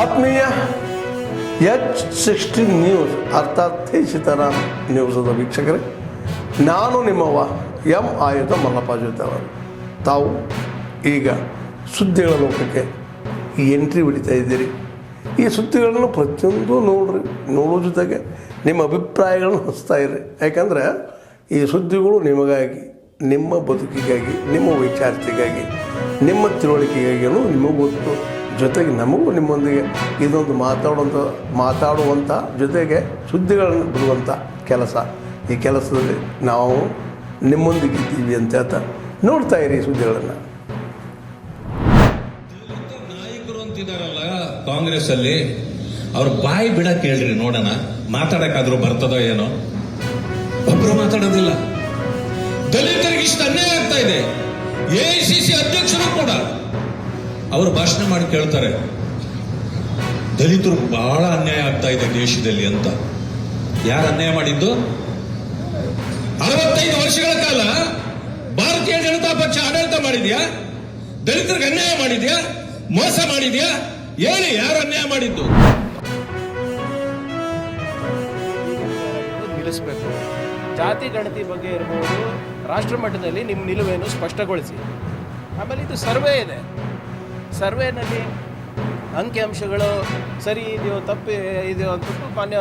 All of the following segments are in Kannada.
ಆತ್ಮೀಯ H16 ನ್ಯೂಸ್ ಅರ್ಥಾತ್ ಸೀತಾರಾಮ್ ನ್ಯೂಸದ ವೀಕ್ಷಕರೇ, ನಾನು ನಿಮ್ಮವ ಎಂ ಆಯುಧ ಮಲ್ಲಪ್ಪ ಜೊತೆವರು. ತಾವು ಈಗ ಸುದ್ದಿಗಳ ಲೋಕಕ್ಕೆ ಎಂಟ್ರಿ ಹೊಡಿತಾ ಇದ್ದೀರಿ. ಈ ಸುದ್ದಿಗಳನ್ನು ಪ್ರತಿಯೊಂದು ನೋಡೋ ಜೊತೆಗೆ ನಿಮ್ಮ ಅಭಿಪ್ರಾಯಗಳನ್ನು ಹಂಚ್ತಾ ಇರಿ. ಯಾಕಂದರೆ ಈ ಸುದ್ದಿಗಳು ನಿಮಗಾಗಿ, ನಿಮ್ಮ ಬದುಕಿಗಾಗಿ, ನಿಮ್ಮ ವೈಚಾರಿಕೆಗಾಗಿ, ನಿಮ್ಮ ತಿಳುವಳಿಕೆಗಾಗಿಯೂ ನಿಮಗೂ ಗೊತ್ತು. ಜೊತೆಗೆ ನಮಗೂ ನಿಮ್ಮೊಂದಿಗೆ ಇದೊಂದು ಮಾತಾಡುವಂಥ ಜೊತೆಗೆ ಸುದ್ದಿಗಳನ್ನು ಬಿಡುವಂಥ ಕೆಲಸ. ಈ ಕೆಲಸದಲ್ಲಿ ನಾವು ನಿಮ್ಮೊಂದಿಗೆ ಇದ್ದೀವಿ ಅಂತ ಹೇಳ್ತಾ ನೋಡ್ತಾ ಇರಿ ಸುದ್ದಿಗಳನ್ನು. ನಾಯಕರು ಅಂತಿದಾರಲ್ಲ ಕಾಂಗ್ರೆಸ್ ಅಲ್ಲಿ, ಅವ್ರ ಬಾಯಿ ಬಿಡಕ್ಕೆ ಹೇಳ್ರಿ ನೋಡೋಣ, ಮಾತಾಡಕ್ಕಾದ್ರೂ ಬರ್ತದೋ ಏನೋ. ಒಬ್ರು ಮಾತಾಡೋದಿಲ್ಲ. ದಲಿತರಿಗೆ ಇಷ್ಟು ಅನ್ಯಾಯ ಆಗ್ತಾ ಇದೆ. ಎಐಸಿಸಿ ಅಧ್ಯಕ್ಷರು ಕೂಡ ಅವರು ಭಾಷಣ ಮಾಡಿ ಕೇಳ್ತಾರೆ, ದಲಿತರು ಬಹಳ ಅನ್ಯಾಯ ಆಗ್ತಾ ಇದೆ ದೇಶದಲ್ಲಿ ಅಂತ. ಯಾರು ಅನ್ಯಾಯ ಮಾಡಿದ್ದು? 65 ವರ್ಷಗಳ ಕಾಲ ಭಾರತೀಯ ಜನತಾ ಪಕ್ಷ ಆಡಳಿತ ಮಾಡಿದ್ಯಾ? ದಲಿತರಿಗೆ ಅನ್ಯಾಯ ಮಾಡಿದ್ಯಾ? ಮೋಸ ಮಾಡಿದ್ಯಾ? ಹೇಳಿ, ಯಾರು ಅನ್ಯಾಯ ಮಾಡಿದ್ದು? ನಿಲ್ಲಿಸಬೇಕು. ಜಾತಿ ಗಣತಿ ಬಗ್ಗೆ ಇರಬಹುದು, ರಾಷ್ಟ್ರ ಮಟ್ಟದಲ್ಲಿ ನಿಮ್ಮ ನಿಲುವೇನು ಸ್ಪಷ್ಟಗೊಳಿಸಿ. ಆಮೇಲೆ ಇದು ಸರ್ವೆ ಇದೆ. ಸರ್ವೆನಲ್ಲಿ ಅಂಕಿಅಂಶಗಳು ಸರಿ ಇದೆಯೋ ತಪ್ಪು ಇದೆಯೋ ಅಂದ್ಬಿಟ್ಟು ಮಾನ್ಯ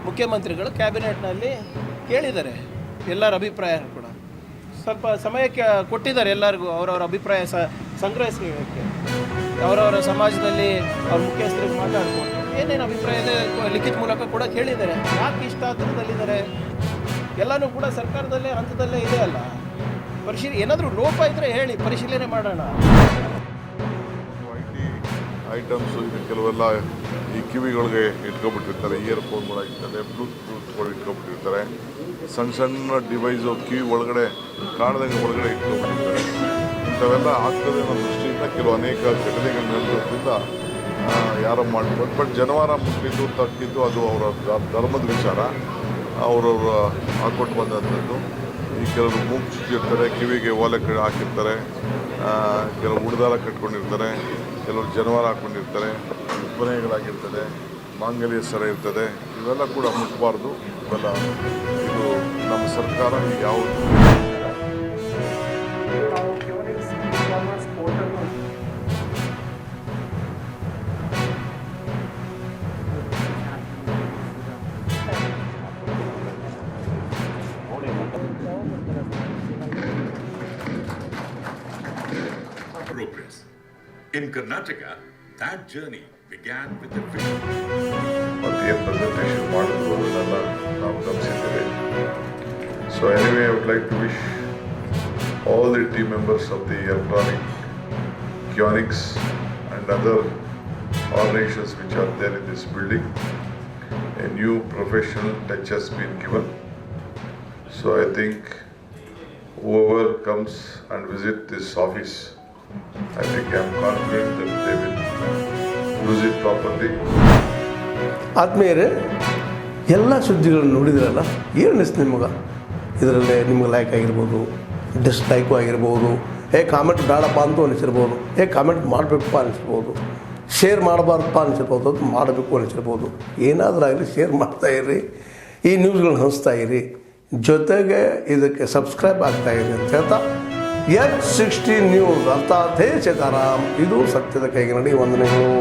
ಮುಖ್ಯಮಂತ್ರಿಗಳು ಕ್ಯಾಬಿನೆಟ್ನಲ್ಲಿ ಕೇಳಿದ್ದಾರೆ. ಎಲ್ಲರ ಅಭಿಪ್ರಾಯ ಕೂಡ ಸ್ವಲ್ಪ ಸಮಯಕ್ಕೆ ಕೊಟ್ಟಿದ್ದಾರೆ. ಎಲ್ಲರಿಗೂ ಅವರವರ ಅಭಿಪ್ರಾಯ ಸಂಗ್ರಹಿಸಲಿಕ್ಕೆ ಅವರವರ ಸಮಾಜದಲ್ಲಿ ಅವ್ರ ಮುಖ್ಯಸ್ಥರಿಗೆ ಮಾತಾಡ್ಕೊಂಡು ಏನೇನು ಅಭಿಪ್ರಾಯ ಇದೆ ಲಿಖಿತ ಮೂಲಕ ಕೂಡ ಕೇಳಿದ್ದಾರೆ. ಯಾಕೆ ಇಷ್ಟ ಹತ್ತಿರದಲ್ಲಿದ್ದಾರೆ ಎಲ್ಲನೂ ಕೂಡ ಸರ್ಕಾರದಲ್ಲೇ ಹಂತದಲ್ಲೇ ಇದೆ ಅಲ್ಲ. ಏನಾದರೂ ಲೋಪ ಇದ್ದರೆ ಹೇಳಿ, ಪರಿಶೀಲನೆ ಮಾಡೋಣ. ಐಟಮ್ಸು ಇದು ಕೆಲವೆಲ್ಲ ಈ ಕಿವಿಗಳಿಗೆ ಇಟ್ಕೊಬಿಟ್ಟಿರ್ತಾರೆ, ಇಯರ್ಫೋನ್ಗಳಾಗಿರ್ತದೆ, ಬ್ಲೂಟೂತ್ಗಳು ಇಟ್ಕೊಬಿಟ್ಟಿರ್ತಾರೆ, ಸಣ್ಣ ಡಿವೈಸು ಕಿವಿ ಒಳಗಡೆ ಕಾಣದಂಗೆ ಒಳಗಡೆ ಇಟ್ಕೊಬಿಟ್ಟಿರ್ತಾರೆ. ಇಂಥವೆಲ್ಲ ಆಗ್ತದೆ ಅನ್ನೋ ದೃಷ್ಟಿಯಿಂದ ಅನೇಕ ಘಟನೆಗಳು ನಡೆದೋದ್ರಿಂದ ಯಾರೋ ಮಾಡ್ಬೋದು. ಬಟ್ ಜನವಾರ ಮುಟ್ಟಿದ್ದು ತಕ್ಕಿದ್ದು ಅದು ಅವರ ಧರ್ಮದ ವಿಚಾರ, ಅವರವ್ರ ಹಾಕ್ಕೊಟ್ಟು ಬಂದಂಥದ್ದು. ಈ ಕೆಲವರು ಮೂಗು ಚುಚ್ಚಿರ್ತಾರೆ, ಕಿವಿಗೆ ಓಲೆ ಹಾಕಿರ್ತಾರೆ, ಕೆಲವು ಉಡ್ದಾರ ಕಟ್ಕೊಂಡಿರ್ತಾರೆ, ಕೆಲವರು ಜನವಾರ ಹಾಕ್ಕೊಂಡಿರ್ತಾರೆ, ಉಪನಯಗಳಾಗಿರ್ತದೆ, ಮಾಂಗಲ್ಯ ಸರ ಇರ್ತದೆ. ಇವೆಲ್ಲ ಕೂಡ ಮುಟ್ಟಬಾರ್ದು. ಇವೆಲ್ಲ ಇದು ನಮ್ಮ ಸರ್ಕಾರ ಯಾವುದು progress. In Karnataka, that journey began with the vision. ಏನು ಪ್ರೆಸೆಂಟೇಷನ್ ಮಾಡಿದ್ರು ಅದನ್ನೆಲ್ಲ ನಾವು ಗಮನಿಸಿದ್ದೇವೆ. So anyway I would like to wish all the team members of the electronic Kionix and other organizations which are there in this building. A new professional touch has been given. So I think whoever comes and visit this office, I think I am confident that they will use it properly. ಆದ್ಮೇಲೆ ಎಲ್ಲ ಸುದ್ದಿಗಳನ್ನು ನೋಡಿದ್ರಲ್ಲ, ಏನು ಅನಿಸ್ತು ನಿಮಗೆ? ಇದರಲ್ಲೇ ನಿಮ್ಗೆ ಲೈಕ್ ಆಗಿರ್ಬೋದು, ಡಿಸ್ಲೈಕು ಆಗಿರ್ಬೋದು, ಕಾಮೆಂಟ್ ಬೇಡಪ್ಪ ಅಂತೂ ಅನಿಸಿರ್ಬೋದು, ಕಾಮೆಂಟ್ ಮಾಡಬೇಕಪ್ಪ ಅನಿಸಿರ್ಬೋದು, ಶೇರ್ ಮಾಡಬಾರ್ದಪ್ಪ ಅನಿಸಿರ್ಬೋದು, ಅದು ಮಾಡಬೇಕು ಅನಿಸಿರ್ಬೋದು. ಏನಾದರೂ ಆಗಲಿ ಶೇರ್ ಮಾಡ್ತಾಯಿರಿ, ಈ ನ್ಯೂಸ್ಗಳನ್ನ ಹಂಚ್ತಾ ಇರಿ, ಜೊತೆಗೆ ಇದಕ್ಕೆ ಸಬ್ಸ್ಕ್ರೈಬ್ ಆಗ್ತಾಯಿರಿ ಅಂತ ಹೇಳ್ತಾ H16 ನ್ಯೂಸ್ ಅರ್ಥಾತ್ ಸೀತಾರಾಮ್, ಇದು ಸತ್ಯದ ಕೈಗೆ ನಡಿ. ವಂದನೆಗಳು.